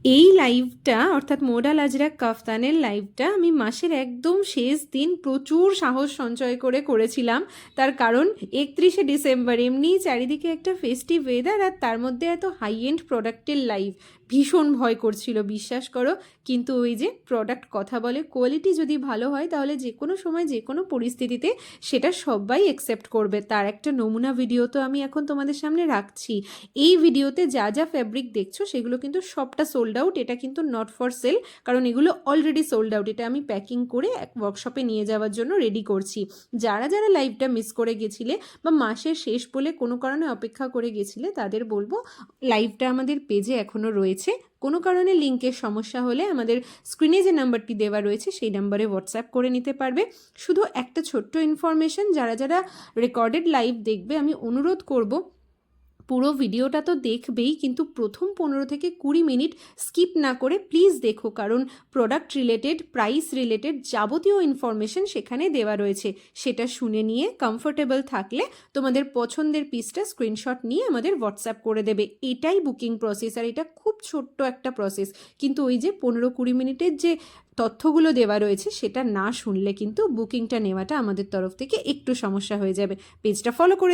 এই লাইভটা অর্থাৎ মোডাল আজরাক কাফতানের লাইভটা আমি মাসের একদম শেষ দিন প্রচুর সাহস সঞ্চয় করে করেছিলাম। তার কারণ 31শে ডিসেম্বর, এমনি চারিদিকে একটা ফেস্টিভ ওয়েদার, আর তার মধ্যে এত হাই এন্ড প্রোডাক্টের লাইভ, ভীষণ ভয় করছিল বিশ্বাস করো। কিন্তু ওই যে প্রোডাক্ট কথা বলে, কোয়ালিটি যদি ভালো হয় তাহলে যে কোনো সময় যে কোনো পরিস্থিতিতে সেটা সবাই অ্যাকসেপ্ট করবে। তার একটা নমুনা ভিডিও তো আমি এখন তোমাদের সামনে রাখছি। এই ভিডিওতে যা যা ফ্যাব্রিক দেখছো সেগুলো কিন্তু সবটা সোল্ড আউট, এটা কিন্তু নট ফর সেল, কারণ এগুলো অলরেডি সোল্ড আউট। এটা আমি প্যাকিং করে এক ওয়ার্কশপে নিয়ে যাওয়ার জন্য রেডি করছি। যারা যারা লাইভটা মিস করে গেছিলে বা মাসের শেষ বলে কোনো কারণে অপেক্ষা করে গেছিলে, তাদের বলবো লাইভটা আমাদের পেজে এখনও রয়েছে। কোনো কারণে লিঙ্কের সমস্যা হলে আমাদের স্ক্রিনে যে নাম্বারটি দেওয়া রয়েছে সেই নাম্বারে হোয়াটসঅ্যাপ করে নিতে পারবে। শুধু একটা ছোট্ট ইনফরমেশন, যারা যারা রেকর্ডেড লাইভ দেখবে আমি অনুরোধ করব, পুরো ভিডিওটা তো দেখবেই, কিন্তু প্রথম 15 থেকে 20 মিনিট স্কিপ না করে প্লিজ দেখো, কারণ প্রোডাক্ট রিলেটেড, প্রাইস রিলেটেড যাবতীয় ইনফরমেশন সেখানে দেওয়া রয়েছে। সেটা শুনে নিয়ে কমফোর্টেবল থাকলে তোমাদের পছন্দের পিসটা স্ক্রিনশট নিয়ে আমাদের হোয়াটসঅ্যাপ করে দেবে। এটাই বুকিং প্রসেস, আর এটা খুব ছোট্ট একটা প্রসেস। কিন্তু ওই যে 15-20 মিনিটের যে তথ্যগুলো দেওয়া রয়েছে সেটা না শুনলে কিন্তু বুকিংটা নেওয়াটা আমাদের তরফ থেকে একটু সমস্যা হয়ে যাবে। পেজটা ফলো করে